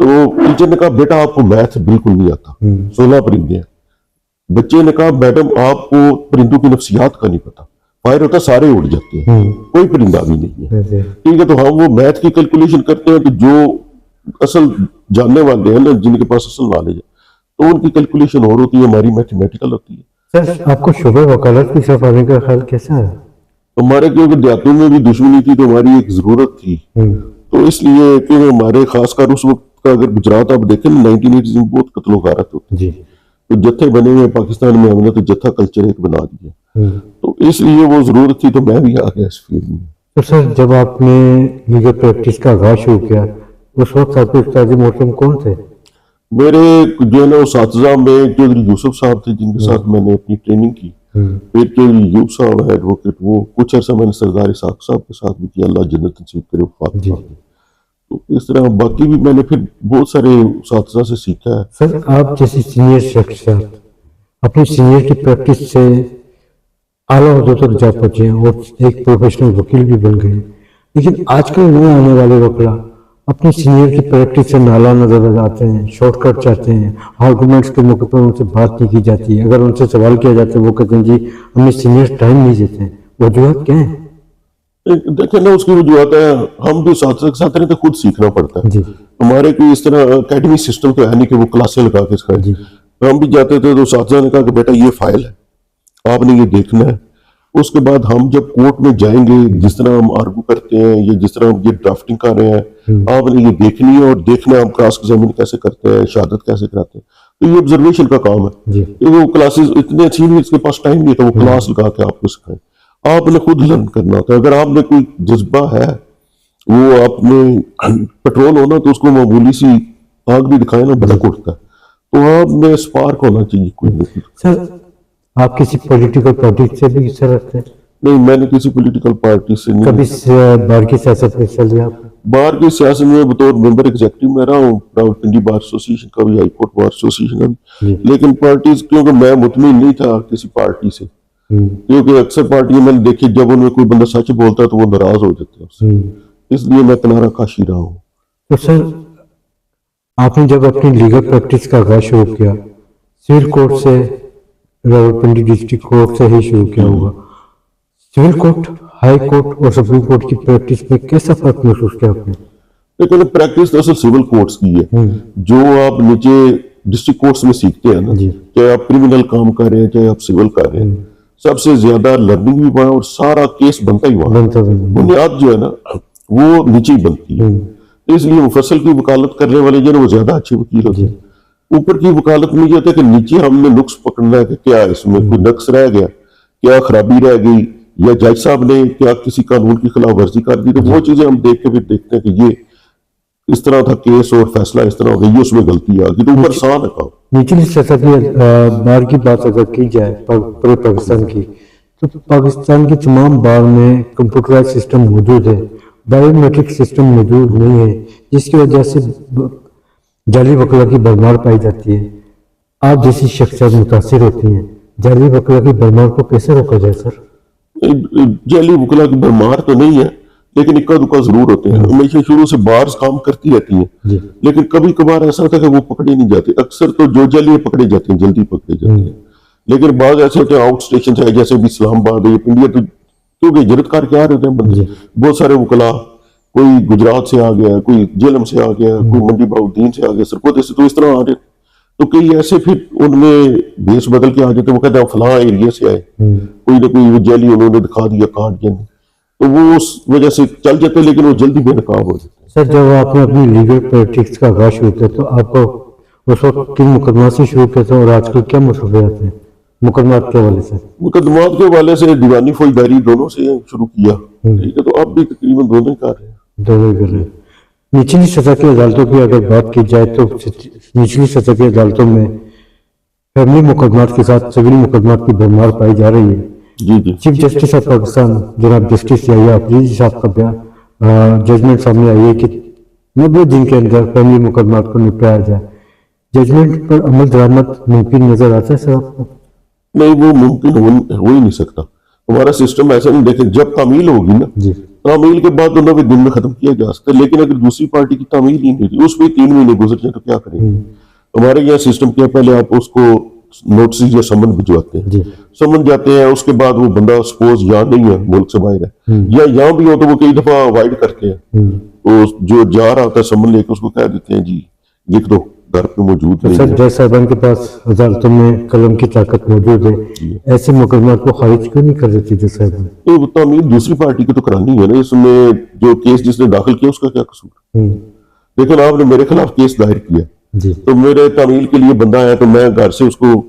تو ٹیچر نے کہا بیٹا آپ کو میتھ بالکل نہیں آتا، 16 پرندے ہیں. بچے نے کہا میڈم آپ کو پرندوں کی نفسیات کا نہیں پتا، فائر ہوتا سارے اڑ جاتے ہیں، کوئی پرندہ بھی نہیں ہے. ٹھیک ہے، تو ہم وہ میتھ کی کیلکولیشن کرتے ہیں، تو جو اصل جاننے والے ہیں نا، جن کے پاس اصل نالج ہے، تو ان کی کیلکولیشن اور ہوتی ہے، ہماری میتھمیٹیکل ہوتی ہے. سر آپ کو شعبہ وکالت کی طرف آنے کا خیال کیسا ہے؟ ہمارے کیونکہ دیہاتوں میں بھی دشمنی تھی تو ہماری ایک ضرورت تھی، تو اس لیے کہ ہمارے خاص کر اس وقت کا اگر گجرات آپ دیکھیں 1980 میں بہت قتل و غارت ہوتی جی. تو جتھے بنے ہوئے پاکستان میں، ہم نے تو جتھا کلچر ایک بنا دیا، تو اس لیے وہ ضرورت تھی، تو میں بھی آ گیا اس فیلڈ میں. تو سر جب آپ نے لیگل پریکٹس کا آغاز شروع کیا اس وقت آپ کے استاد محترم کون تھے؟ میرے جو ہے نا اساتذہ میں چودھری یوسف صاحب تھے، جن کے ساتھ میں نے اپنی ٹریننگ کی. پھر چودھری یوسف صاحب ہے ایڈوکیٹ، وہ کچھ عرصہ میں نے سردار اسحاق صاحب کے ساتھ بھی کیا، اللہ جنت نصیب کرے وفات پا گئے. تو اس طرح باقی بھی میں نے پھر بہت سارے اساتذہ سے سیکھا ہے. سر آپ جیسی سینئر شخصیات اپنی سینئر کی پریکٹس سے اعلیٰ عہدوں تک جا پہنچے ہیں اور ایک پروفیشنل وکیل بھی بن گئے ہیں، لیکن آج کل نئے آنے والے وکلا اپنی سینئر کی پریکٹس سے نالا نظر آتے ہیں، شارٹ کٹ چاہتے ہیں، آرگومنٹس کے موقع پر ان سے بات نہیں کی جاتی ہے، اگر ان سے سوال کیا جاتا ہے وہ کہتے ہیں جی ہمیں سینئر ٹائم نہیں دیتے ہیں. وجوہات کیا ہیں؟ دیکھیں نا اس کی وجوہات ہے، ہم بھی اساتذہ کے ساتھ رہتے خود سیکھنا پڑتا ہے. ہمارے کوئی اس طرح اکیڈمی سسٹم تو ہے نہیں کہ وہ کلاسیں لگا کے سکھائے. ہم بھی جاتے تھے تو اساتذہ نے کہا کہ بیٹا یہ فائل ہے، آپ نے یہ دیکھنا ہے. اس کے بعد ہم جب کورٹ میں جائیں گے، جس طرح ہم آرگو کرتے ہیں یا جس طرح ہم یہ ڈرافٹنگ کر رہے ہیں، آپ نے یہ دیکھنی ہے اور دیکھنا ہے ہم کراس ایگزامن کیسے کرتے ہیں، شہادت کیسے کراتے ہیں. تو یہ آبزرویشن کا کام ہے کہ وہ کلاسز اتنے اچھی نہیں، اس کے پاس ٹائم نہیں تھا وہ کلاس لگا کے آپ کو سکھائیں. آپ نے خود لرن کرنا ہوتا ہے. اگر آپ نے کوئی جذبہ ہے، وہ آپ نے پیٹرول ہونا تو اس کو معمولی سی آگ بھی دکھائے نا بھڑک اٹھتا ہے. تو آپ میں اسپارک ہونا چاہیے کوئی نہیں. سر آپ کسی پولیٹیکل پارٹی سے بھی حصہ رکھتے ہیں؟ نہیں، میں نے کسی پولیٹیکل پارٹی سے نہیں. کبھی بار کی سیاست میں حصہ لیا آپ نے؟ بار کی سیاست میں بطور ممبر ایگزیکٹو میں رہا ہوں، راولپنڈی بار ایسوسیشن کا بھی، ہائی کورٹ بار ایسوسیشن کا بھی. لیکن پارٹیز کیونکہ میں مطمئن نہیں تھا کسی پارٹی سے، کیونکہ اکثر پارٹیوں میں دیکھی جب ان میں کوئی بندہ سچ بولتا ہے تو وہ ناراض ہو جاتے ہیں، اس لیے میں کنارہ کاشی رہا ہوں. تو سر آپ نے جب اپنی لیگل پریکٹس کا آغاز شروع کیا سول کورٹ سے، راولپنڈی ڈسٹرکٹ کورٹ سے ہی شروع کیا ہوگا، سول کورٹ، ہائی کورٹ اور سپریم کورٹ کی پریکٹس میں کیسا فرق محسوس کیا آپ نے؟ لیکن پریکٹس تو اصل سول کورٹس کی ہے، جو آپ نیچے ڈسٹرکٹ کورٹس میں سیکھتے ہیں نا، چاہے آپ کرمنل کام کر رہے ہیں چاہے آپ سول کر رہے ہیں، سب سے زیادہ لرننگ بھی وہاں اور سارا کیس بنتا ہی وہاں. بنیاد جو ہے نا وہ نیچے ہی بنتی ہے. اس لیے مفصل کی وکالت کرنے والے جو ہے وہ زیادہ اچھے وکیل ہوتے ہیں. اوپر کی وکالت میں یہ ہوتا ہے کہ نیچے ہم نے نقص پکڑنا ہے کہ کیا اس میں کوئی نقص رہ گیا، کیا خرابی رہ گئی، یا جج صاحب نے کیا کسی قانون کی خلاف ورزی کر دی. تو وہ چیزیں ہم دیکھ کے پھر دیکھتے ہیں کہ یہ اس طرح تھا کیس اور فیصلہ اس طرح ہو گئی، اس میں غلطی آ گئی. تو اوپر آسان ہے کام. نچلی سطح کی بار کی بات اگر کی جائے پورے پاکستان کی، تو پاکستان کے تمام بار میں کمپیوٹرائز سسٹم موجود ہے، بایو میٹرک سسٹم موجود نہیں ہے، جس کی وجہ سے جعلی وکلا کی بھرمار پائی جاتی ہے. آپ جیسی شخصیات متاثر ہوتی ہیں، جعلی وکلا کی بھرمار کو کیسے روکا جائے سر؟ جعلی وکلا کی بھرمار تو نہیں ہے، لیکن اکا دکا ضرور ہوتے ہیں. ہمیشہ شروع سے بارز کام کرتی رہتی ہیں، لیکن کبھی کبھار ایسا ہوتا ہے کہ وہ پکڑے نہیں جاتے. اکثر تو جو جعلی پکڑے جاتے ہیں جلدی پکڑے جاتے ہیں، لیکن بعض ایسے ہوتے ہیں آؤٹ اسٹیشن سے، جیسے بھی اسلام آباد ہے یا پنڈیا، تو کیونکہ ہجرت کر کے آ رہے ہوتے ہیں بندے. بہت سارے وکلا، کوئی گجرات سے آ گیا، کوئی جہلم سے آ گیا، کوئی منڈی بہاؤالدین سے آ گیا، سرپوتے سے، تو اس طرح آ رہے. تو کئی ایسے پھر ان میں بیس بدل کے آ جاتے ہیں، وہ کہتے ہیں فلاں ایریا سے آئے، کوئی نہ کوئی وہ جعلی انہوں نے دکھا دیا کارڈ کے اندر، تو وہ اس وجہ سے چل جاتے ہیں، لیکن وہ جلدی بے نقاب ہو جاتے ہیں. سر جب آپ نے اپنی لیگل پریکٹس کا آغاز شروع کیا تو آپ کو اس وقت کن مقدمات سے شروع کیا تھا اور آج کل کیا مصروفیات ہیں مقدمات کے حوالے سے؟ مقدمات کے حوالے سے دیوانی فوجداری دونوں سے شروع کیا، ٹھیک ہے، تو اب بھی تقریباً دونوں ہی کر رہے ہیں. دونوں کر رہے ہیں. نچلی سطح کی عدالتوں کی اگر بات کی جائے تو نچلی سطح کی عدالتوں میں فیملی مقدمات کے ساتھ سول مقدمات کی بھرمار پائی جا رہی ہے. چیف جسٹس آف پاکستان جناب جسٹس یحییٰ افریدی صاحب کا بیان ججمنٹ سامنے آئی ہے کہ 90 دن کے اندر فیملی مقدمات کو نپٹایا جائے. ججمنٹ پر عمل درآمد ممکن نظر آتا ہے سر آپ کو؟ نہیں، وہ ممکن ہو ہی نہیں سکتا. ہمارا سسٹم ایسا نہیں. دیکھیں جب تعمیل ہوگی نا تعمیل کے بعد 90 دن میں ختم کیا جا سکتا ہے، لیکن اگر دوسری پارٹی کی تعمیل ہی نہیں تھی اس میں 3 مہینے گزر جائیں تو کیا کریں گے؟ ہمارے یہاں سسٹم کیا، پہلے آپ اس کو نوٹس یا سمن بھجواتے ہیں، سمن جاتے ہیں، اس کے بعد وہ بندہ سپوز یہاں نہیں ہے، ملک سے باہر ہے، یا یہاں بھی ہو تو وہ کئی دفعہ اوائڈ کرتے ہیں، تو جو جا رہا ہوتا ہے سمن لے کے اس کو کہہ دیتے ہیں جی لکھ دو گھر پہ موجود نہیں سر ہے۔ جج صاحبان کے پاس عدالتوں میں قلم کی طاقت موجود ہے، ایسے مقدمات کو خارج کیوں نہیں کر دیتی جج صاحبان؟ وہ تعمیل دوسری پارٹی کی تو کرانی ہے نا، اس میں جو کیس جس نے داخل کیا اس کا کیا قصور؟ لیکن آپ نے میرے خلاف کیس دائر کیا جی تو میرے تعمیل کے لیے بندہ آیا تو میں گھر سے اس کو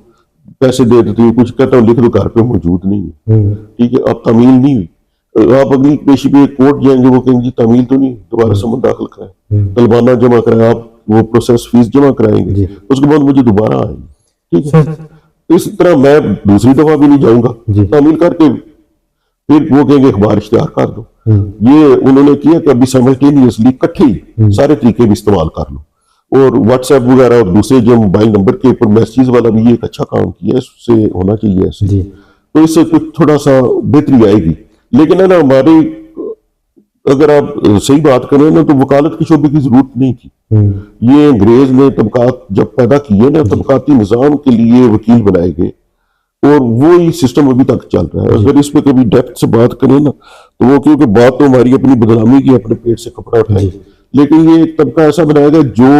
پیسے دے دیتی ہوں، کچھ کہتا ہوں لکھ دو گھر پہ موجود نہیں ہے، ٹھیک ہے، اب تعمیل نہیں ہوئی، آپ اگلی پیشی پہ کورٹ جائیں گے، وہ کہیں گے تعمیل تو نہیں، دوبارہ سمن داخل کرائیں، طلبانہ جمع کرائیں، آپ وہ پروسیس فیس جمع کرائیں گے، اس کے بعد مجھے دوبارہ آئیں گے، ٹھیک ہے۔ اس طرح میں دوسری دفعہ بھی نہیں جاؤں گا، تعمیل کر کے پھر وہ کہیں گے اخبار اشتہار کر دو۔ یہ انہوں نے کیا کہ ابھی سائملٹینیسلی اکٹھے ہی سارے طریقے بھی استعمال کر لو، اور واٹس ایپ وغیرہ اور دوسرے جو موبائل نمبر کے اوپر میسیج والا بھی ایک اچھا کام کیا ہے، اس سے ہونا چاہیے ایسے، تو اس سے کچھ تھوڑا سا بہتری آئے گی۔ لیکن ہے نا ہماری اگر آپ صحیح بات کریں نا تو وکالت کے شعبے کی ضرورت نہیں تھی، یہ انگریز نے طبقات جب پیدا کیے نا، طبقاتی نظام کے لیے وکیل بنائے گئے، اور وہی سسٹم ابھی تک چل رہا ہے۔ اگر اس پہ کبھی ڈیپتھ سے بات کریں نا تو وہ کیونکہ بات تو ہماری اپنی بدنامی کی، اپنے پیٹ سے کپڑا اٹھائے، لیکن یہ طبقہ ایسا بنایا گیا جو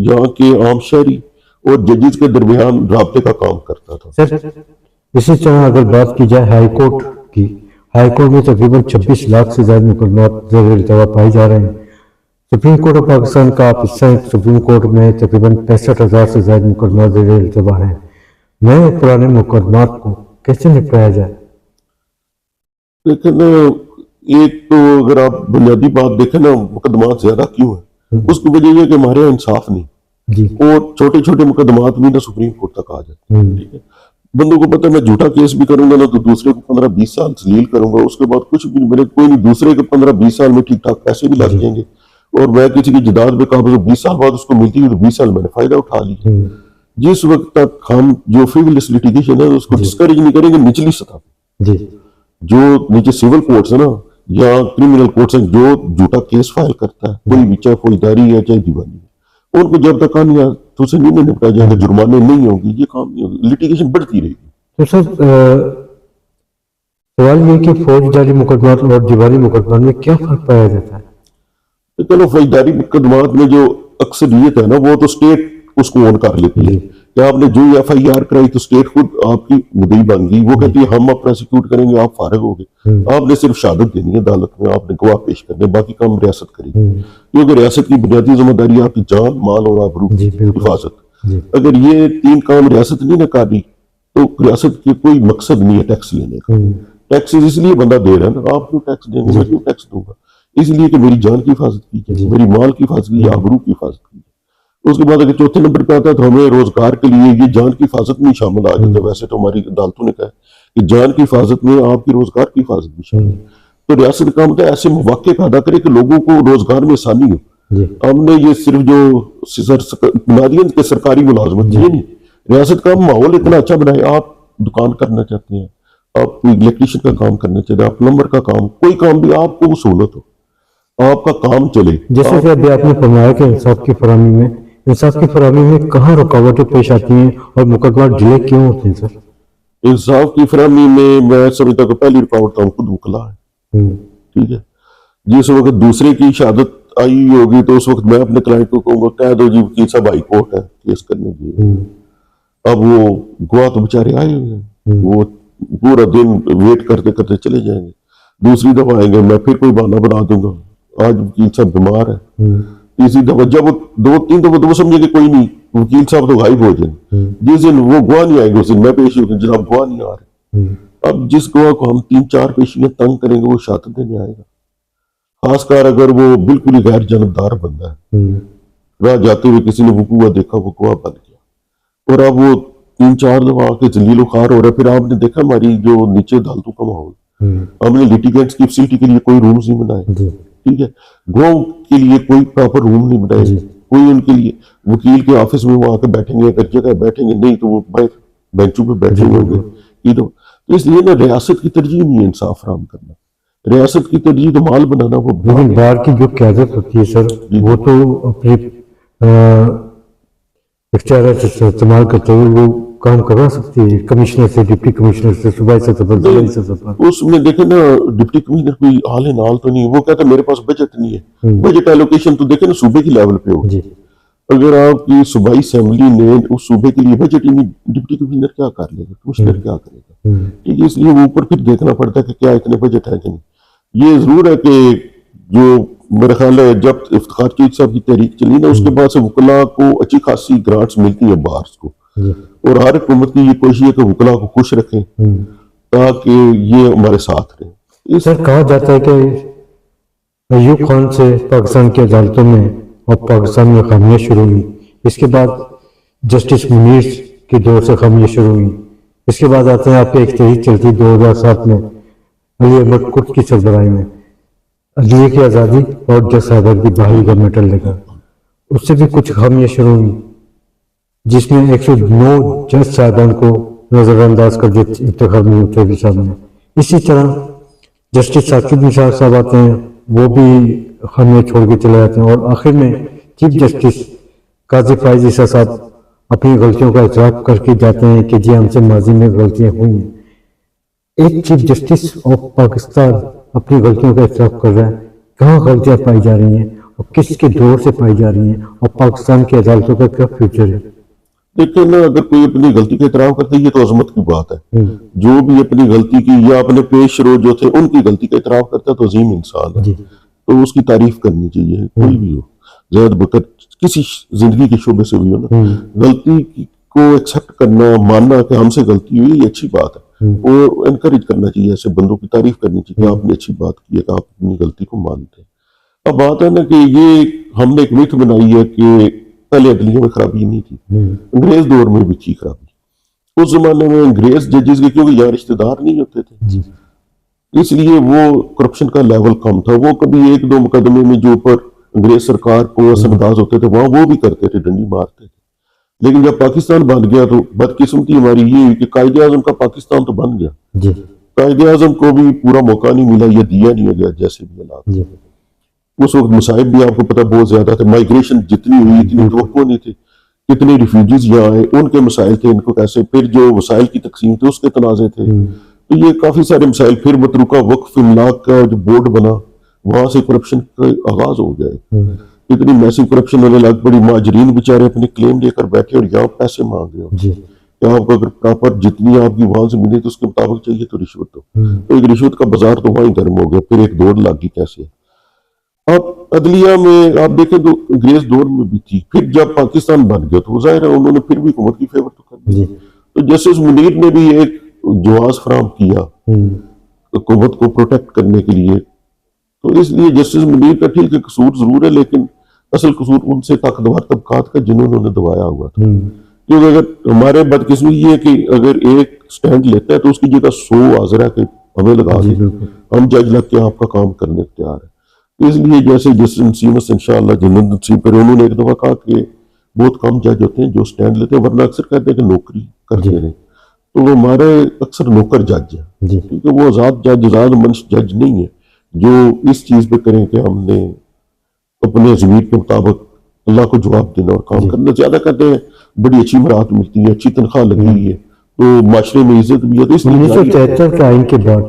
یہاں کے عام شہری اور ججز کے درمیان رابطے کا کام کرتا تھا۔ سر اسی طرح اگر بات کی جائے ہائی کورٹ کی، ہائی کورٹ میں تقریباً 26 لاکھ سے زائد مقدمات زیر التوا پائے جا رہے ہیں۔ سپریم کورٹ آف پاکستان کا آپ حصہ ہیں، سپریم کورٹ میں تقریباً 65,000 سے زائد مقدمات زیر التوا ہیں۔ نئے اور پرانے مقدمات کو کیسے نپٹایا جائے؟ لیکن ایک تو اگر آپ بنیادی بات دیکھیں نا، مقدمات زیادہ کیوں ہیں، اس کی وجہ یہ کہ ہمارے یہاں انصاف نہیں، جی اور چھوٹے چھوٹے مقدمات بھی نا سپریم کورٹ تک آ جاتے ہیں، ٹھیک ہے۔ بندوں کو پتہ ہے میں جھوٹا کیس بھی کروں گا نا تو دوسرے کو 15-20 سال ذلیل کروں گا، اس کے بعد کچھ بھی میرے کوئی نہیں، دوسرے کے 15-20 سال میں ٹھیک ٹھاک پیسے بھی لگ جائیں گے، اور میں کسی کی جداد پہ قابض ہوں، 20 سال بعد اس کو ملتی ہے تو 20 سال میں نے فائدہ اٹھا لیا۔ جس وقت تک ہم جو فریولس لٹیگیشن ہے اس کو ڈسکریج نہیں کریں گے نچلی سطح پہ، جی جو نیچے سول کورٹس ہیں نا یا کرمنل کورٹس ہیں، جو جھوٹا کیس فائل کرتا ہے کوئی بھی، چاہے فوجداری ہے چاہے دیوانی ہے، ان کو جب تک کہانی تو اسے نہیں نپٹا جائے گا، جرمانے نہیں ہوں گے، یہ کام نہیں ہوگی، لٹیگیشن بڑھتی رہے گی۔ تو سر سوال یہ کہ فوجداری مقدمات اور دیوانی مقدمات میں کیا فرق پایا جاتا ہے؟ چلو فوجداری مقدمات میں جو اکثریت ہے نا وہ تو اسٹیٹ اس کو اون کر لیتی ہے کہ آپ نے جو ایف آئی آر کرائی تو اسٹیٹ خود آپ کی مدعی بن گئی، وہ کہتی ہے ہم آپ پروسیکیوٹ کریں گے، آپ فارغ ہو گئے، آپ نے صرف شہادت دینی ہے عدالت میں، آپ نے گواہ پیش کرنے، باقی کام ریاست کرے گی، کیونکہ ریاست کی بنیادی ذمہ داری آپ کی جان، مال اور آبرو کی حفاظت۔ اگر یہ 3 کام ریاست نہیں نہ کاری تو ریاست کے کوئی مقصد نہیں ہے ٹیکس لینے کا۔ ٹیکس اس لیے بندہ دے رہا ہے نا، آپ کیوں ٹیکس دیں گے، میں کیوں ٹیکس دوں گا؟ اس لیے کہ میری جان کی حفاظت کی جائے، میری مال کی حفاظت کی جائے، آبرو کی حفاظت کی جائے۔ اس کے بعد اگر چوتھے نمبر پہ آتا ہے تو ہمیں روزگار کے لیے یہ جان کی حفاظت میں شامل آ جاتا ہے۔ ویسے تو ہماری عدالتوں نے کہا ہے کہ جان کی حفاظت میں آپ کی روزگار کی حفاظت بھی شامل ہے، تو ریاست کا مطلب ایسے مواقع پیدا کرے کہ لوگوں کو روزگار میں آسانی ہو۔ ہم نے یہ صرف جو بنیادین کے سرکاری ملازمت یہ نہیں، ریاست کا ماحول اتنا اچھا بنائے، آپ دکان کرنا چاہتے ہیں، آپ کوئی الیکٹریشین کا کام کرنا چاہتے ہیں، آپ پلمبر کا کام، کوئی کام بھی آپ کو سہولت ہو، آپ کا کام چلے۔ جیسے کہ ابھی آپ نے فرمایا کہ انصاف کی فراہمی میں کہاں رکاوٹیں پیش آتی ہیں اور مقدمات ڈیلے کیوں ہوتے ہیں سر؟ انصاف کی فراہمی میں میں سمجھتا ہوں کہ پہلی رکاوٹ تو ہم خود وکلا ہے، ٹھیک ہے۔ جس وقت دوسرے کی شہادت آئی ہوگی تو اس وقت میں اپنے کلائنٹ کو کہوں گا کہہ دو جی وکیل صاحب ہائی کورٹ ہے کیس کرنے کے لیے، اب وہ گواہ تو بیچارے آئے ہوئے ہیں، وہ پورا دن ویٹ کرتے کرتے چلے جائیں گے، دوسری دفعہ آئیں گے میں پھر کوئی بہانہ بنا دوں گا، آج وکیل صاحب بیمار ہے، تیسری دفعہ جب 2-3 دفعہ تو وہ سمجھے کہ کوئی نہیں، وکیل صاحب تو غائب ہو جائیں، جس دن وہ گواہ نہیں آئے گا اس دن میں پیشی ہوگی جناب گواہ نہیں آ رہے۔ اب جس گواہ کو ہم 3-4 پیشیاں تنگ کریں گے وہ شہادت دینے آئے گا، خاص کر اگر وہ بالکل ہی غیر جانبدار بندہ ہے، راہ جاتے ہوئے کسی نے وقوع دیکھا وہ گواہ بن گیا، اور اب وہ 3-4 دفعہ آ کے ذلیل و خوار ہو رہا ہے۔ پھر آپ نے دیکھا ہماری جو نیچے عدالتوں کا ماحول، ہم نے لیٹیگینٹس کی فیسلٹی کے لیے کوئی رومز نہیں بنائے، ٹھیک ہے، گواہوں کے لیے کوئی پراپر روم نہیں بنائے، کوئی ان کے لیے وکیل کے آفس میں وہ آ کے بیٹھیں گے، اگر جگہ بیٹھیں گے نہیں تو وہ باہر بینچوں پہ بیٹھے ہوں گے، تو اس لیے نا ریاست کی ترجیح نہیں ہے انصاف فراہم کرنا، ریاست کی ترجیح تو مال بنانا وہ لیکن باہر کی جو قیادت ہوتی ہے سر وہ تو اپنے اختیارات سے استعمال کرتے ہوئے وہ کام کروا سکتی ہے، کمشنر سے، ڈپٹی کمشنر سے، صوبائی سطح پر، ضلعی سطح پر۔ اس میں دیکھیں نا ڈپٹی کمشنر کوئی حال نال تو نہیں، وہ کہتا ہے میرے پاس بجٹ نہیں ہے، بجٹ ایلوکیشن تو دیکھیں نا صوبے کی لیول پہ ہو، جی اگر آپ کی صوبائی اسمبلی نے اس صوبے کے لیے بجٹ ہی نہیں، ڈپٹی کمشنر کیا کر لے گا، کمشنر کیا کرے گا؟ ٹھیک ہے، اس لیے وہ اوپر پھر دیکھنا پڑتا ہے کہ کیا اتنے بجٹ ہے کہ نہیں۔ یہ ضرور ہے کہ جو میرا خیال ہے جب افتخار چودھری صاحب کی تحریک چلی نا اس کے بعد سے وکلاء کو اچھی خاصی گرانٹس ملتی ہیں باہر کو، اور ہر حکومت کی یہ کوشش ہے کہ وکلاء کو خوش رکھیں تاکہ یہ ہمارے ساتھ رہیں۔ سر کہا جاتا ہے کہ ایوب خان سے پاکستان کی عدالتوں میں اور پاکستان میں خامیاں شروع ہوئی، اس کے بعد جسٹس منیر کے دور سے خامیاں شروع ہوئی، اس کے بعد آتے ہیں آپ کی ایک تحریک چلتی 2007 میں علی احمد کٹ کی سربراہی میں، عدلیہ کی آزادی اور جج صاحبان کی بحالی کا میٹر لے کر، اس سے بھی کچھ خامیاں شروع ہوئی جس میں 109 جج صاحبان کو نظر انداز کر دیا انتخاب میں چودھری صاحب نے۔ اسی طرح جسٹس ثاقب نثار صاحب آتے ہیں، وہ بھی خامیاں چھوڑ کے چلے جاتے ہیں، اور آخر میں چیف جسٹس قاضی فائز عیسیٰ صاحب اپنی غلطیوں کا اعتراف کر کے جاتے ہیں کہ جی ہم سے ماضی میں غلطیاں ہوئی ہیں۔ ایک چیف جسٹس آف پاکستان اپنی غلطیوں کا اعتراف کر رہا ہے، کہاں غلطیاں پائی جا رہی ہیں اور کس کے دور سے پائی جا رہی ہیں، اور پاکستان کی عدالتوں کا کیا فیوچر ہے؟ دیکھیں نا اگر کوئی اپنی غلطی کا اعتراف کرتا ہے یہ تو عظمت کی بات ہے، جو بھی اپنی غلطی کی یا اپنے پیش رو جو تھے ان کی غلطی کا اعتراف کرتا ہے تو عظیم انسان ہے، تو اس کی تعریف کرنی چاہیے، کوئی بھی ہو، زید بکر کسی زندگی کے شعبے سے بھی ہو نا، غلطی کو ایکسپٹ کرنا، ماننا کہ ہم سے غلطی ہوئی یہ اچھی بات ہے، وہ انکریج کرنا چاہیے، ایسے بندوں کی تعریف کرنی چاہیے کہ آپ نے اچھی بات کی ہے کہ آپ اپنی غلطی کو مانتے ہیں۔ اب بات ہے نا کہ یہ ہم نے ایک میتھ بنائی ہے کہ پہلے عدلیہ میں خرابی نہیں تھی، انگریز دور میں بھی تھی خرابی، اس زمانے میں انگریز ججز کے کیونکہ یہاں رشتہ دار نہیں ہوتے تھے اس لیے وہ کرپشن کا لیول کم تھا، وہ کبھی ایک دو مقدمے میں جو اوپر انگریز سرکار کو اثر انداز ہوتے تھے وہاں وہ بھی کرتے تھے، ڈنڈی مارتے تھے، لیکن جب پاکستان بن گیا تو بدقسمتی ہماری یہ ہوئی کہ قائد اعظم کا پاکستان تو بن گیا، قائد اعظم کو بھی پورا موقع نہیں ملا یا دیا نہیں گیا، جیسے بھی حالات اس وقت مصائب بھی آپ کو پتہ بہت زیادہ تھے، مائیگریشن جتنی ہوئی اتنی توقع نہیں تھی، کتنے ریفیوجیز یہاں آئے، ان کے مسائل تھے، ان کو کیسے، پھر جو وسائل کی تقسیم تھی اس کے تنازع تھے، تو یہ کافی سارے مسائل، پھر متروکہ وقف املاک کا جو بورڈ بنا وہاں سے کرپشن کا آغاز ہو گیا، اتنی میسیو کرپشن ہونے لگ پڑی، مہاجرین بیچارے اپنے کلیم لے کر بیٹھے اور یہاں پیسے مانگ رہے ہو کہ آپ کو اگر پراپر جتنی آپ کی وہاں سے ملی تو اس کے مطابق چاہیے تو رشوت دو، تو ایک رشوت کا بازار تو وہاں ہی گرم ہو گیا، پھر ایک دوڑ لگ گئی کیسے۔ اب عدلیہ میں آپ دیکھیں تو انگریز دور میں بھی تھی، پھر جب پاکستان بن گیا تو ظاہر ہے انہوں نے پھر بھی حکومت کی فیور تو کر دی، تو جسٹس منیر نے بھی ایک جواز فراہم کیا حکومت کو پروٹیکٹ کرنے کے لیے، تو اس لیے جسٹس منیر کا ٹھیک ہے قصور ضرور ہے، لیکن اصل قصور ان سے طاقتور طبقات کا جنہوں نے دبایا ہوا تھا، کیونکہ اگر ہمارے بدقسمتی یہ ہے کہ اگر ایک سٹینڈ لیتا ہے تو اس کی جگہ 100 حاضر ہے کہ ہمیں لگا دیں، ہم جج لگ کے آپ کا کام کرنے تیار ہے، اس لیے جیسے جسٹس نسیمت انشاءاللہ جنرل نصیب پر انہوں نے ایک دفعہ کہا کہ بہت کم جج ہوتے ہیں جو سٹینڈ لیتے ہیں، ورنہ اکثر کہتے ہیں کہ نوکری کرتے رہیں، تو وہ ہمارے اکثر نوکر جج ہیں، کیونکہ وہ آزاد جج، آزاد منش جج نہیں ہے جو اس چیز پہ کریں کہ ہم نے اپنے ضمیر کے مطابق اللہ کو جواب دینا اور کام کرنا، زیادہ کہتے ہیں بڑی اچھی مراد ملتی ہے، اچھی تنخواہ لگی ہوئی ہے، تو معاشرے میں عزت بھی ہے، تو اس لیے 1973 کے آئین کے بعد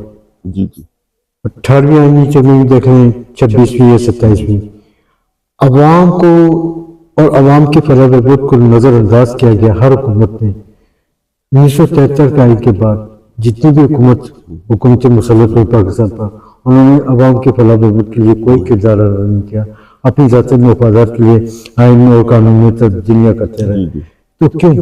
18ویں آئینی چوبی دیکھ لیں، 26ویں یا 27ویں، عوام کو اور عوام کی فلاح و بہبود کو نظر انداز کیا گیا ہر حکومت میں۔ 1973 کے آئین کے بعد جتنی بھی حکومتیں مسلط ہوئی پاکستان پر، انہوں نے عوام کی فلاح و بہبود کے لیے کوئی کردار ادا نہیں کیا، اپنی ذاتی مفادات کے لیے آئین اور قانون میں تبدیلیاں کرتے رہے، تو کیوں؟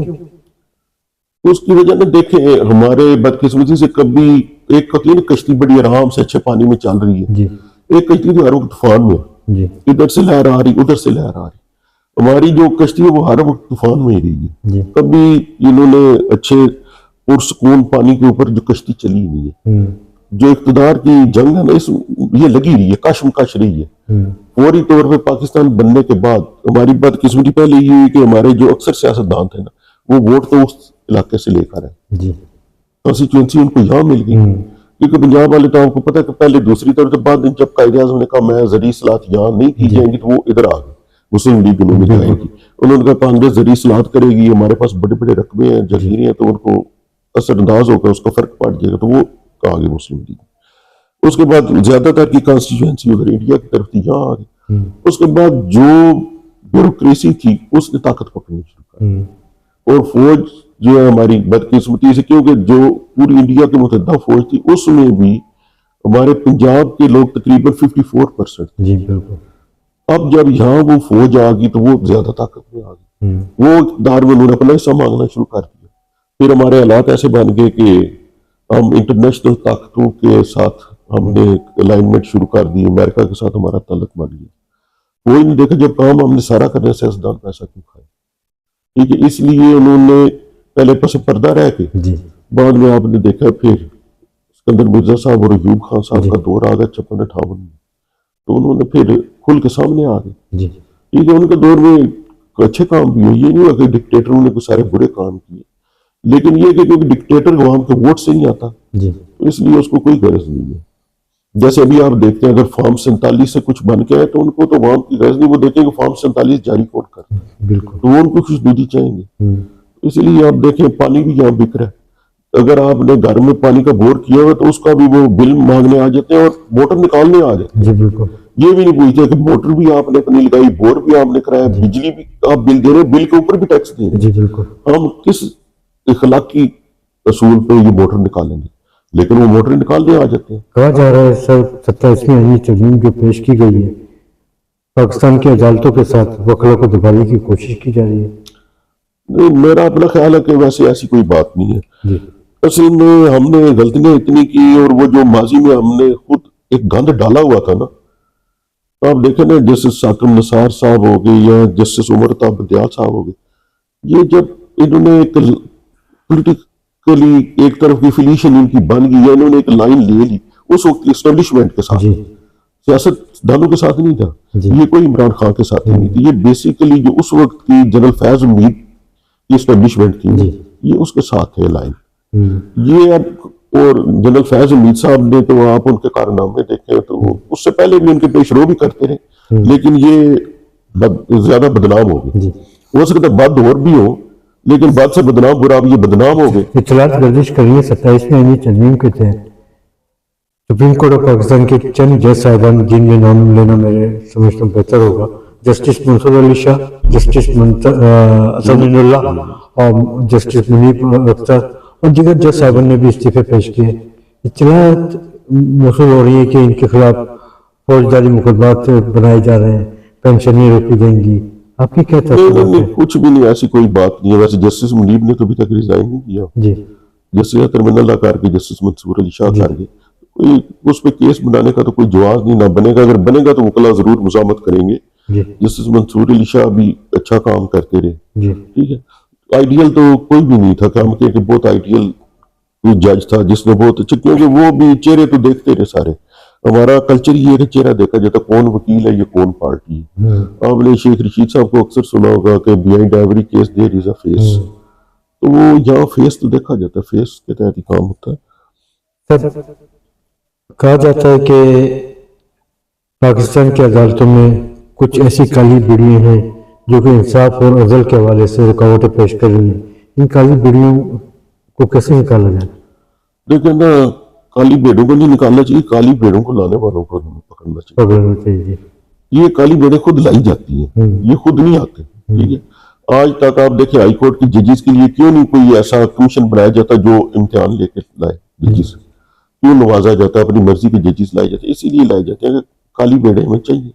اس کی وجہ میں دیکھیں ہمارے بدقسمتی سے کبھی ایک ہوتی ہے نا کشتی بڑی آرام سے اچھے پانی میں چل رہی ہے، ایک کشتی تو ہر وقت طوفان میں، ادھر سے لہر آ رہی ادھر سے لہر آ رہی، ہماری جو کشتی ہے وہ ہر وقت طوفان میں ہی رہی ہے، کبھی انہوں نے اچھے پرسکون پانی کے اوپر جو کشتی چلی نہیں ہے، جو اقتدار کی جنگ ہے نا یہ لگی رہی ہے، کشم کش رہی ہے، فوری طور پہ پاکستان بننے کے بعد ہماری بدقسمتی پہلے یہ ہوئی کہ ہمارے جو اکثر سیاستدان تھے نا وہ ووٹ تو اس علاقے سے لے کر ہے، کانسٹیچوئنسی ان کو یہاں مل گئی، کیونکہ پنجاب والے تو آپ کو پتہ ہے کہ پہلے دوسری طرف سے بعد جب قائد اعظم نے کہا میں زرعی اصلاحات یہاں نہیں کی جائیں گی تو وہ ادھر آ گئے، مسلم لیگ انہوں نے جائے گی، انہوں نے کہا کانگریس زرعی اصلاحات کرے گی، ہمارے پاس بڑے بڑے رقبے ہیں جگیریں ہیں تو ان کو اثر انداز ہو کر اس کا فرق پڑ جائے گا، تو وہ کہا گیا مسلم لیگ۔ اس کے بعد زیادہ تر کی کانسٹیچوئنسی ادھر انڈیا کی طرف تھی، یہاں آ گئی۔ اس کے بعد جو بیوروکریسی تھی اس نے طاقت پکڑنی شروع کر، اور فوج جو ہے ہماری بدقسمتی سے، کیونکہ جو پوری انڈیا کی متحدہ فوج تھی اس میں بھی ہمارے پنجاب کے لوگ تقریباً 54%۔ جی بالکل۔ اب جب یہاں وہ فوج آ گئی تو وہ زیادہ طاقت میں آ گئی، وہ اقتدار میں انہوں نے اپنا حصہ مانگنا شروع کر دیا۔ پھر ہمارے حالات ایسے بن گئے کہ ہم انٹرنیشنل طاقتوں کے ساتھ ہم نے الائنمنٹ شروع کر دی، امریکہ کے ساتھ ہمارا تعلق بن گیا۔ وہی نہیں دیکھا جب کام ہم نے سارا کرنے سیاستدان پیسہ کیوں کھائے، ٹھیک ہے، اس لیے انہوں نے پہلے پس پردہ رہ کے بعد میں آپ نے دیکھا پھر اسکندر مرزا صاحب اور ایوب خان صاحب کا دور آ گیا 56-58 میں، تو انہوں نے پھر کھل کے سامنے آ گئے، ٹھیک ہے۔ ان کے دور میں اچھے کام بھی ہوئے، یہ نہیں ہوا کہ ڈکٹیٹروں نے کوئی سارے برے کام کیے، لیکن یہ کہ کیونکہ ڈکٹیٹر عوام کے ووٹ سے نہیں آتا تو اس لیے اس کو کوئی غرض نہیں ہے۔ جیسے ابھی آپ دیکھتے ہیں اگر فارم 47 سے کچھ بن کے ہے تو ان کو تو عوام کی غرض نہیں، وہ دیکھیں کہ فارم 47 جاری کون کر، تو وہ ان کو خوشنودی چاہیں گے۔ اس لیے آپ دیکھیں پانی بھی یہاں بک رہا ہے، اگر آپ نے گھر میں پانی کا بور کیا ہوا تو اس کا بھی وہ بل مانگنے آ جاتے ہیں اور موٹر نکالنے آ جاتے ہیں، یہ بھی نہیں پوچھتے کہ موٹر بھی آپ نے اپنی لگائی، بور بھی آپ نے کرایا، بجلی بھی آپ بل دے رہے ہیں، بل کے اوپر بھی ٹیکس دے رہے ہیں، ہم کس اخلاقی اصول پہ یہ موٹر نکالیں گے؟ لیکن وہ موٹر نکالنے آ جاتے ہیں۔ کہا جا رہا ہے سر 27ویں آئینی ترمیم جو پیش کی گئی ہے پاکستان کی عدالتوں کے ساتھ وکلا کو دبانے کی کوشش کی جا رہی ہے۔ نہیں، میرا اپنا خیال ہے کہ ویسے ایسی کوئی بات نہیں ہے، اصل میں ہم نے غلطیاں اتنی کی اور وہ جو ماضی میں ہم نے خود ایک گند ڈالا ہوا تھا نا، آپ دیکھیں نا جسٹس ساکم نثار صاحب ہو گئے یا جسٹس عمر عطا بدیال صاحب ہو گئے، یہ جب انہوں نے ایک پولیٹیکلی ایک طرف کی فیلیشن ان کی بن گئی یا انہوں نے ایک لائن لے لی اس وقت اسٹیبلشمنٹ کے ساتھ، سیاست دانوں کے ساتھ نہیں تھا، یہ کوئی عمران خان کے ساتھ نہیں تھی، یہ بیسیکلی جو اس وقت کی جنرل فیض امید کی اسٹیبلشمنٹ تھی یہ اس کے ساتھ ہے لائن یہ۔ اور جنرل فیض امید صاحب نے تو آپ ان کے کارنامے دیکھیں تو اس سے پہلے بھی ان کے پیش رو بھی کرتے رہے، لیکن یہ زیادہ بدنام ہو گئے، ہو سکتا ہے بد اور بھی ہو لیکن بد سے بدنام برا، بھی یہ بدنام ہو گئے۔ اطلاعات گردش کر رہی ہے 27ویں آئینی ترمیم کے تحت سپریم کورٹ آف پاکستان کے چند جج صاحبان جن میں نام لینا میرے سمجھتا ہوں بہتر ہوگا، جسٹس منصور علی شاہ، جسٹس اسد اللہ اور جسٹس منیب اختر اور دیگر جج صاحبان نے بھی استعفے پیش کیے۔ اطلاعات موصول ہو رہی ہے کہ ان کے خلاف فوجداری مقدمات بنائے جا رہے ہیں، پینشنیں روکی جائیں گی، آپ کی کیا تفصیلات ہیں؟ کچھ بھی نہیں، ایسی کوئی بات نہیں ہے۔ ویسے جسٹس منیب نے تو ابھی تک ریزائن نہیں کیا، جسٹس اکرم اللہ کر کے جسٹس منصور علی شاہ کر کے، اس پہ کیس بنانے کا تو کوئی جواز نہیں، نہ بنے گا، اگر بنے گا تو وکلا ضرور مزاحمت کریں گے۔ جسٹس منصور علی شاہ بھی اچھا کام کرتے رہے، ٹھیک ہے، آئیڈیل تو کوئی بھی نہیں تھا کہ ہم کہ بہت آئیڈیل جج تھا جس نے بہت اچھے، کیونکہ وہ بھی چہرے تو دیکھتے رہے سارے، ہمارا کلچر یہ ہے کہ چہرہ دیکھا جاتا کون وکیل ہے، یہ کون پارٹی ہے۔ آپ نے شیخ رشید صاحب کو اکثر سنا ہوگا کہ behind every case there is a face, تو وہ یہاں فیس تو دیکھا جاتا ہے، فیس کے تحت ہی کام ہوتا ہے۔ کہا جاتا ہے کہ پاکستان کی عدالتوں میں کچھ ایسی کالی بیڑیاں ہیں جو کہ انصاف اور عدل کے حوالے سے رکاوٹیں پیش کر رہی ہیں، ان کالی بیڑیوں کو کیسے نکالا جائے؟ لیکن نا کالی بیڑوں کو نہیں نکالنا چاہیے، کالی بیڑوں کو لانے والوں کو پکڑنا چاہیے۔ یہ کالی بیڑیں خود لائی جاتی ہیں، یہ خود نہیں آتے، ٹھیک ہے۔ آج تک آپ دیکھیں ہائی کورٹ کی ججز کے لیے کیوں نہیں کوئی ایسا کمیشن بنایا جاتا جو امتحان لے کے لائے ججز، کیوں نوازا جاتا ہے، اپنی مرضی کے ججز لائے جاتے ہیں، اسی لیے لائے جاتے ہیں کہ کالی بیڑے ہمیں چاہیے،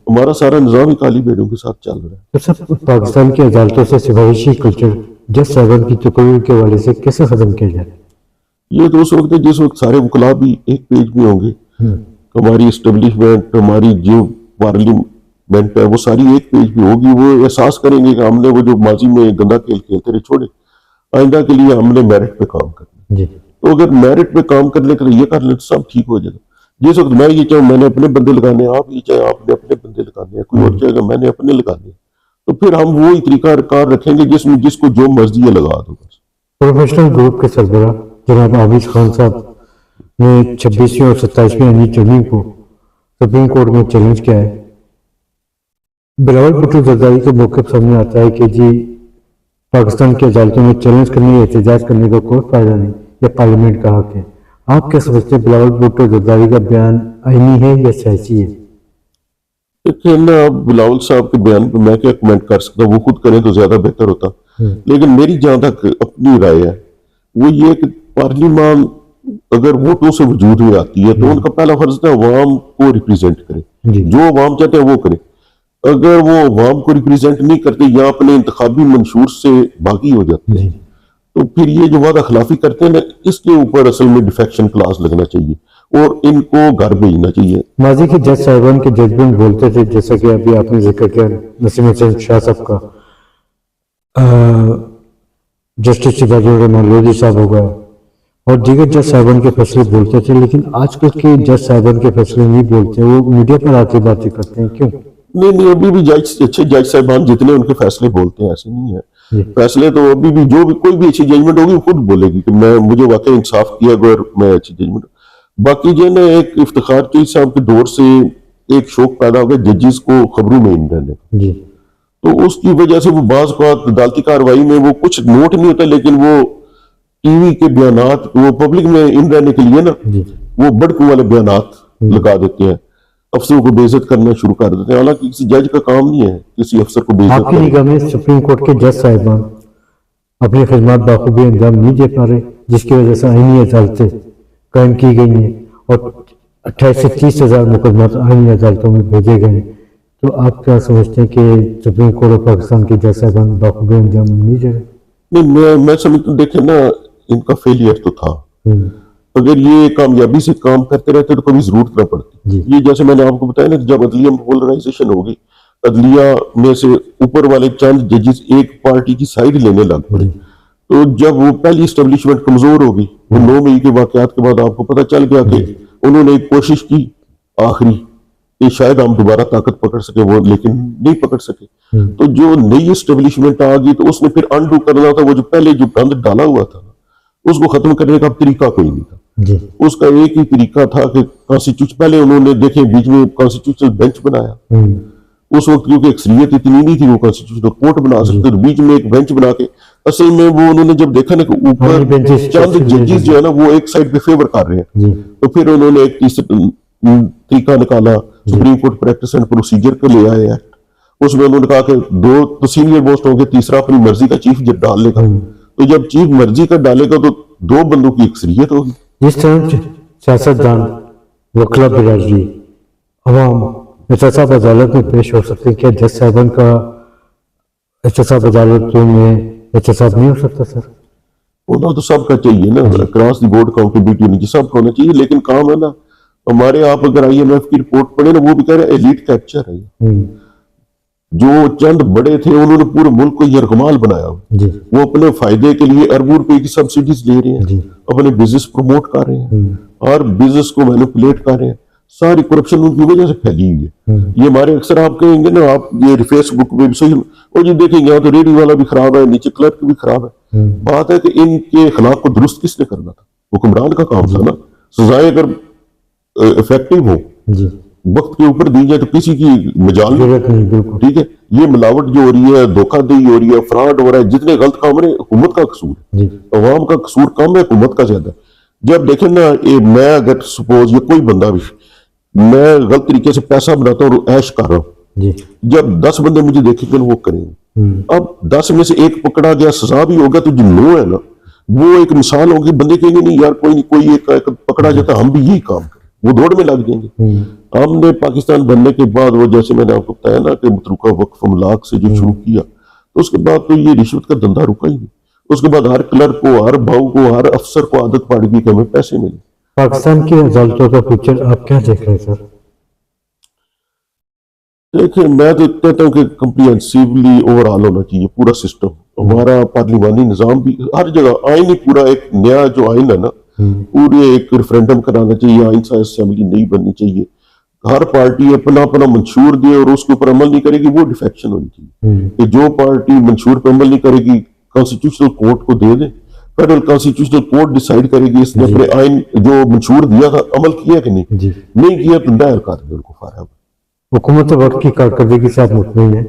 ہمارا سارا نظام ہی کالی بیڑوں کے ساتھ چل رہا ہے۔ سر پاکستان کی عدالتوں سے سفارشی کلچر جج صاحبان کی تقریر کے حوالے سے کیسے ختم کیا جائے؟ یہ تو اس وقت ہے جس وقت سارے وکلا بھی ایک پیج میں ہوں گے، ہماری اسٹیبلشمنٹ، ہماری جو پارلیمنٹ ہے وہ ساری ایک پیج میں ہوگی، وہ احساس کریں گے کہ ہم نے وہ جو ماضی میں گندا کھیل کھیلتے رہے چھوڑے، آئندہ کے لیے ہم نے میرٹ پہ کام کرنا، تو اگر میرٹ پہ کام کرنے کے لیے یہ کر لیں تو سب ٹھیک ہو جائے گا۔ جس وقت میں یہ چاہوں میں نے اپنے بندے لگانے ہیں، آپ یہ چاہیں آپ نے اپنے بندے لگانے ہیں، کوئی اور چاہے گا میں نے اپنے لگانے ہیں، تو پھر ہم وہی طریقہ کار رکھیں گے جس میں جس کو جو مرضی ہے لگا دو بس۔ پروفیشنل گروپ کے سربراہ جناب عابد خان صاحب نے 26ویں اور 27ویں انی ٹریننگ کو سپریم کورٹ میں چیلنج کیا ہے. بلاول بھٹو زرداری کا موقف سامنے آتا ہے کہ جی پاکستان کی عدالتوں میں چیلنج کرنے یا احتجاج کرنے کا کوئی فائدہ نہیں، یہ پارلیمنٹ کا حق ہے. آپ کیا سمجھتے ہیں بلاول بھٹو زرداری کا بیان آئینی ہے یا سیاسی ہے؟ دیکھیں نا، بلاول صاحب کے بیان پہ میں کیا کمنٹ کر سکتا ہوں، وہ خود کریں تو زیادہ بہتر ہوتا. لیکن میری جہاں تک اپنی رائے ہے وہ یہ کہ پارلیمان اگر ووٹوں سے وجود میں آتی ہے تو ان کا پہلا فرض ہے عوام کو ریپریزنٹ کرے، جو عوام چاہتے ہیں وہ کرے. اگر وہ عوام کو ریپریزنٹ نہیں کرتے یا اپنے انتخابی منشور سے باغی ہو جاتے ہیں تو پھر یہ جو وعدہ خلافی کرتے ہیں نا، اس کے اوپر اصل میں ڈیفیکشن کلاس لگنا چاہیے اور ان کو گھر بھیجنا چاہیے. ماضی کے جج صاحبان کے ججمنٹ بولتے تھے، جیسا کہ ابھی آپ نے ذکر کیا نسیم حسین شاہ صاحب کا، جسٹس عباد الرحمان لودھی صاحب ہو گئے اور دیگر جج صاحبان کے فیصلے بولتے تھے. لیکن آج کل کے جج صاحبان کے فیصلے نہیں بولتے، وہ میڈیا پر آ کے باتیں کرتے ہیں. کیوں؟ نہیں، ابھی بھی اچھے جج صاحبان جتنے ان کے فیصلے بولتے ہیں ایسے نہیں ہے. فیصلے تو ابھی بھی جو بھی کوئی بھی اچھی ججمنٹ ہوگی وہ خود بولے گی کہ مجھے واقعی انصاف کیا اگر میں اچھی ججمنٹ. باقی جو ہے نا، ایک افتخار چوہدری صاحب کے دور سے ایک شوق پیدا ہو گیا ججز کو خبروں میں ان رہنے کا، تو اس کی وجہ سے وہ بعض اوقات عدالتی کارروائی میں وہ کچھ نوٹ نہیں ہوتا لیکن وہ ٹی وی کے بیانات وہ پبلک میں ان رہنے کے لیے نا وہ بڑکوں والے بیانات لگا دیتے ہیں، افسروں کو بے عزت کرنا شروع کر دیتے ہیں. حالانکہ کسی جج کا کام نہیں ہے کسی افسر کو بے عزت آپ کی نگاہ میں سپریم کورٹ کے جج صاحبان اپنی خدمات بخوبی انجام نہیں دے پا رہے، جس کی وجہ سے آئینی عدالتیں قائم کی گئی ہیں اور 28 سے 30 ہزار مقدمات آئینی عدالتوں میں بھیجے گئے ہیں. تو آپ کیا سمجھتے ہیں کہ سپریم کورٹ آف پاکستان کے جج صاحبان بخوبی انجام نہیں دے رہے؟ نہیں، میں سمجھتا ہوں، دیکھیں نا، ان کا فیلئر تو تھا. اگر یہ کامیابی سے کام کرتے رہتے تو کبھی ضرورت نہ پڑتی. یہ جیسے میں نے آپ کو بتایا نا، جب عدلیہ میں پولرائزیشن ہوگی، عدلیہ میں سے اوپر والے چند ججز ایک پارٹی کی سائیڈ لینے لگ پڑے، تو جب وہ پہلی اسٹیبلشمنٹ کمزور ہوگی، وہ 9 مئی کے واقعات کے بعد آپ کو پتہ چل گیا کہ انہوں نے ایک کوشش کی آخری کہ شاید ہم دوبارہ طاقت پکڑ سکے، وہ لیکن نہیں پکڑ سکے. تو جو نئی اسٹیبلشمنٹ آ گئی تو اس نے پھر انڈو کرنا تھا، وہ جو پہلے جو گند ڈالا ہوا تھا اس کو ختم کرنے کا طریقہ کوئی نہیں تھا. اس کا ایک ہی طریقہ تھا کہ کانسٹیٹیوشن، پہلے انہوں نے دیکھیں بیچ میں کانسٹیٹیوشنل بینچ بنایا. اس وقت کیونکہ اکثریت اتنی نہیں تھی وہ کانسٹیٹیوشنل کورٹ بنا سکتے، بیچ میں ایک بینچ بنا کے اصل میں وہ انہوں نے جب دیکھا نا کہ اوپر چند ججز جو ہے نا وہ ایک سائڈ پہ فیور کر رہے ہیں، تو پھر انہوں نے ایک طریقہ نکالا، supreme court practice and procedure کو لے آئے ایکٹ. اس میں انہوں نے کہا کہ 2 تو سینئر موسٹ ہوں گے، تیسرا اپنی مرضی کا چیف جب ڈال لے گا. تو جب چیف مرضی کا ڈالے گا تو 2 بندوں کی اکثریت ہوگی. جس طرح سیاستدان، وکلا برادری، عوام احتساب عدالت میں پیش ہو سکتے ہیں، کیا جج صاحبان کا احتساب عدالتوں میں احتساب نہیں ہو سکتا؟ سر ہونا تو سب کا چاہیے نا، اکراس دی بورڈ اکاؤنٹیبلٹی ہونی چاہیے، سب کا ہونا چاہیے. لیکن کام ہے نا، ہمارے آپ اگر IMF کی رپورٹ پڑھیں نا، وہ بھی کہہ رہے ہیں ایلیٹ کیپچر ہے. جو چند بڑے تھے انہوں نے پورے ملک کو یرغمال بنایا. وہ اپنے فائدے کے لیے اربوں روپے کی سبسڈیز لے رہے ہیں، اپنے بزنس پروموٹ کر رہے ہیں اور بزنس کو مینوپولیٹ کر رہے ہیں. ساری کرپشن ان کی وجہ سے پھیلی ہوئی ہے. یہ ہمارے اکثر آپ کہیں گے نا، آپ یہ فیس بک پہ بھی اور یہ دیکھیں گے یہاں تو ریڈی والا بھی خراب ہے، نیچے کلرک بھی خراب ہے. بات ہے کہ ان کے اخلاق کو درست کس نے کرنا تھا؟ حکمران کا کام تھا نا. سزائیں اگر افیکٹو ہو، وقت کے اوپر دی جائے تو کسی کی مجال نہیں. ٹھیک ہے، یہ ملاوٹ جو ہو رہی ہے، دھوکہ دہی ہو رہی ہے، فراڈ ہو رہا ہے، جتنے غلط کام رہے حکومت کا قصور ہے. عوام کا قصور کم ہے، حکومت کا زیادہ. جب دیکھیں نا، میں اگر سپوز یہ کوئی بندہ بھی میں غلط طریقے سے پیسہ بناتا ہوں اور عیش کر رہا ہوں، جب 10 بندے مجھے دیکھیں گے وہ کریں گے. اب 10 میں سے ایک پکڑا گیا، سزا بھی ہوگا، تو جو 9 ہے نا وہ ایک مثال ہوگی. بندے کہیں گے نہیں یار کوئی نہیں، کوئی ایک پکڑا جاتا ہم بھی یہی کام کریں، وہ دوڑ میں لگ جائیں گے. ہم نے پاکستان بننے کے بعد وہ جیسے میں نے آپ کو بتایا نا کہ متروکہ وقف املاک سے جو شروع کیا، تو اس کے بعد تو یہ رشوت کا دھندا رکا ہی نہیں. اس کے بعد ہر کلرک کو، ہر بھاؤ کو، ہر افسر کو عادت پڑ گئی کہ ہمیں پیسے ملے. پاکستان کی عدالتوں کا فیوچر آپ کیا دیکھ رہے ہیں سر؟ دیکھیں، میں تو کہتا ہوں کہ کمپریہنسیولی اوور آل ہونا چاہیے پورا سسٹم. ہمارا پارلیمانی نظام بھی ہر جگہ آئین ہی پورا ایک نیا جو آئین ہے نا، پورے ایک ریفرینڈم کرانا چاہیے، آئین سائز اسمبلی نہیں بننی چاہیے. ہر پارٹی اپنا اپنا منشور دے اور اس کے اوپر عمل نہیں کرے گی، وہ ڈیفیکشن ہونی چاہیے. کہ جو پارٹی منشور پہ عمل نہیں کرے گی کانسٹیٹیوشنل کورٹ کو دے دے فیڈرل کانسٹیٹیوشنل کورٹ ڈیسائیڈ کرے گی اس نے اپنے آئین جو منشور دیا تھا عمل کیا کہ نہیں. جی نہیں کیا تو دائر کر دیں ان کو فارغ. حکومت وقت کی کارکردگی سے آپ مطمئن ہیں؟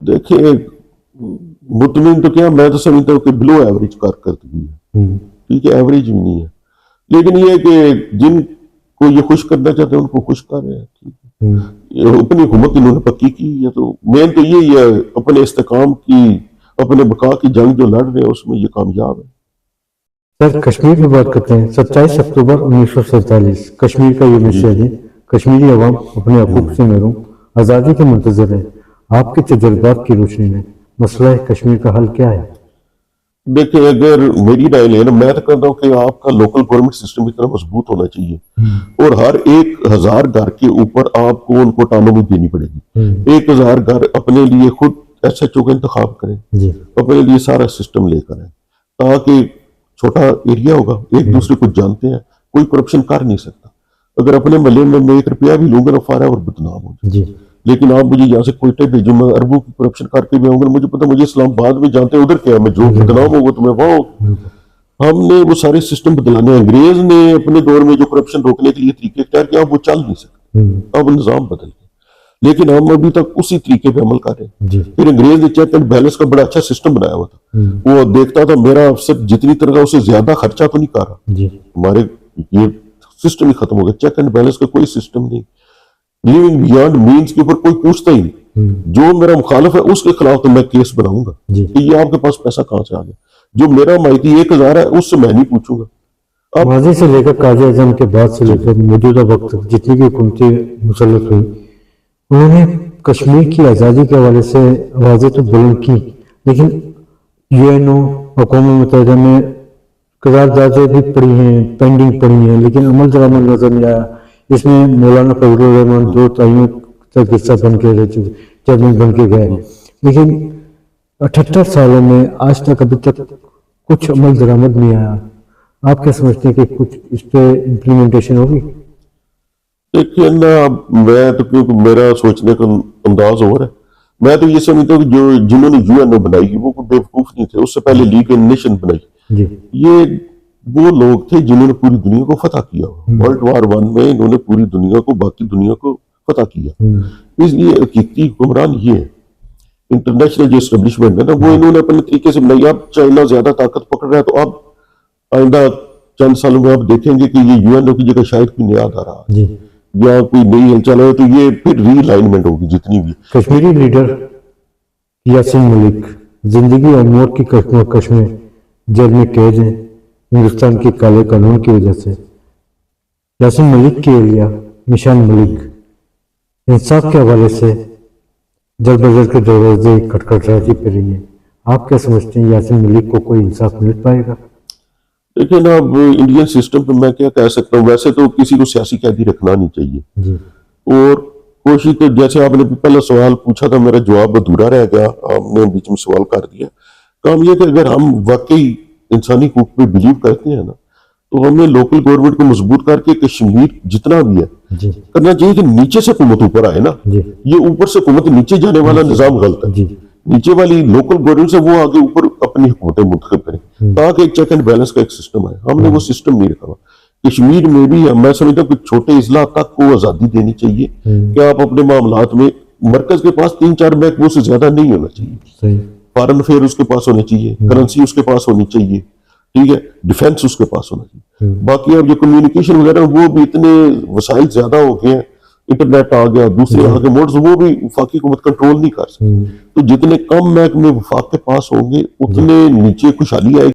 دیکھیں مطمئن تو کیا، میں تو سمجھتا ہوں کہ بلو ایوریج کارکردگی ہے. ٹھیک ہے، ایوریج بھی نہیں ہے، لیکن یہ ہے کہ جن کو یہ خوش کرنا چاہتے ہیں ان کو خوش کر رہے ہیں. ٹھیک ہے، اپنی حکومت انہوں نے پکی کی ہے، تو مین تو یہی ہے اپنے استحکام کی، اپنے بقا کی جنگ جو لڑ رہے ہیں اس میں یہ کامیاب ہے. سر کشمیر کی بات کرتے ہیں. 27 اکتوبر 1947 کشمیر کا یوم شہید. کشمیری عوام اپنے حقوق سے محروم، آزادی کے منتظر ہے. آپ کے تجربات کی روشنی میں مسئلہ کشمیر کا حل کیا ہے؟ دیکھیں اگر میری رائے لیں نا، میں تو کہتا ہوں کہ آپ کا لوکل گورنمنٹ سسٹم اتنا مضبوط ہونا چاہیے اور ہر 1000 گھر کے اوپر آپ کو ان کو اٹانومی دینی پڑے گی. 1000 گھر اپنے لیے خود ایس ایچ او کا انتخاب کریں، اپنے لیے سارا سسٹم لے کر آئیں، تاکہ چھوٹا ایریا ہوگا، ایک دوسرے کو جانتے ہیں، کوئی کرپشن کر نہیں سکتا. اگر اپنے محلے میں 1 روپیہ بھی لوں گا تو فارغ اور بدنام ہو جائے. لیکن آپ مجھے یہاں سے کوئٹہ بھیجو، میں اربوں کی کرپشن کر کے بھی آؤں گا، مجھے پتا مجھے اسلام آباد میں جانتے ہیں ادھر کیا میں جو بدنام ہوگا تو میں وہاں ہوگا. ہم نے وہ سارے سسٹم بدلانے ہیں. انگریز نے اپنے دور میں جو کرپشن روکنے کے لیے طریقے اختیار کیا وہ چل نہیں سکتے، اب نظام بدل گیا، لیکن ہم ابھی تک اسی طریقے پہ عمل کر رہے ہیں. پھر انگریز نے چیک اینڈ بیلنس کا بڑا اچھا سسٹم بنایا ہوا تھا، وہ دیکھتا تھا میرا افسر جتنی تنخواہ اسے زیادہ خرچہ تو نہیں کر رہا. ہمارے یہ سسٹم ہی ختم ہو گیا، چیک اینڈ بیلنس کا کوئی سسٹم نہیں. لیونگ بیانڈ مینز کے اوپر کوئی پوچھتا ہی نہیں، جو میرا مخالف ہے اس کے خلاف تو میں کیس بناؤں گا کہ یہ آپ کے پاس پیسہ کہاں سے آ گیا. جو میرا مائیتی 1000 ہے اس سے میں نہیں پوچھوں گا. ماضی سے لے کر قائد اعظم کے بعد سے لے کر موجودہ وقت تک جتنی بھی حکومتیں مسلط ہوئی، انہوں نے کشمیر کی آزادی کے حوالے سے آوازیں تو بلند کی، لیکن UN اقوام متحدہ میں قراردادیں بھی پڑی ہیں، پینڈنگ پڑی ہیں، لیکن عمل درآمد نظر نہیں آیا. اس میں مولانا فضل الرحمان 2 تائیوں تک حصہ بن کے رہ چکے، چیئرمین بن کے گئے، لیکن 78 سالوں میں آج تک ابھی تک کچھ عمل درآمد نہیں آیا. آپ کیا سمجھتے ہیں کہ کچھ اس پہ امپلیمنٹیشن ہوگی؟ دیکھیے نا، میں تو کیونکہ میرا سوچنے کا انداز اور ہے، میں تو یہ سمجھتا ہوں کہ جنہوں نے UN بنائی وہ کوئی بیوقوف نہیں تھے. اس سے پہلے لیگ نیشن بنائی، یہ وہ لوگ تھے جنہوں نے پوری دنیا کو فتح کیا. World War I میں انہوں نے پوری دنیا کو، باقی دنیا کو فتح کیا. اس لیے حقیقی حکمران یہ ہے. انٹرنیشنل جو اسٹیبلشمنٹ ہے نا وہ انہوں نے اپنے طریقے سے بنائی. اب چائنا زیادہ طاقت پکڑ رہا ہے تو اب آئندہ چند سالوں میں آپ دیکھیں گے کہ یہ UN کی جگہ شاید کوئی نیا آ رہا ہے یا کوئی نئی ہلچل ہے، تو یہ پھر ری الائنمنٹ ہوگی جتنی بھی. کشمیری لیڈر یاسین ملک زندگی اور موت کی کشمکش میں جیل میں قید ہیں ہندوستان کے کالے قانون کی وجہ سے. یاسین ملک کی اہلیہ نشان ملک انصاف کے حوالے سے جلد بجلد کے دروازے کھٹکھٹاتی پھر رہی ہیں. آپ کیا سمجھتے ہیں یاسین ملک کو کوئی انصاف مل پائے گا؟ دیکھیں نا، اب انڈین سسٹم پہ میں کیا کہہ سکتا ہوں. ویسے تو کسی کو سیاسی قیدی رکھنا نہیں چاہیے، اور کوشش تو جیسے آپ نے پہلا سوال پوچھا تھا میرا جواب ادھورا رہ گیا، آپ نے بیچ میں سوال کر دیا. کام یہ کہ اگر ہم واقعی انسانی حقوق پہ بلیو کرتے ہیں نا تو ہمیں لوکل گورنمنٹ کو مضبوط کر کے کشمیر جتنا بھی ہے کرنا چاہیے کہ نیچے سے حکومت اوپر آئے نا. یہ اوپر سے حکومت نیچے جانے والا نظام غلط ہے. نیچے والی لوکل گورنمنٹ سے وہ آگے اوپر اپنی حکومتیں منتخب کریں تاکہ ایک چیک اینڈ بیلنس کا ایک سسٹم آئے. ہم نے وہ سسٹم نہیں رکھا. کشمیر میں بھی میں سمجھتا ہوں کہ چھوٹے اضلاع تک کو آزادی دینی چاہیے کہ آپ اپنے معاملات میں، مرکز کے پاس 3-4 محکموں سے زیادہ نہیں ہونا چاہیے. فارن افیئر اس کے پاس ہونے چاہیے، کرنسی اس کے پاس ہونی چاہیے، ٹھیک ہے، ڈیفنس اس کے پاس ہونا چاہیے. باقی اب یہ کمیونیکیشن وغیرہ وہ بھی اتنے وسائل زیادہ ہو گئے ہیں، انٹرنیٹ آ گیا، دوسرے آگے موڈز، وہ بھی وفاقی حکومت کنٹرول نہیں کر سکتی. تو جتنے کم محکمے وفاق کے پاس ہوں گے اتنے نیچے خوشحالی آئے گی.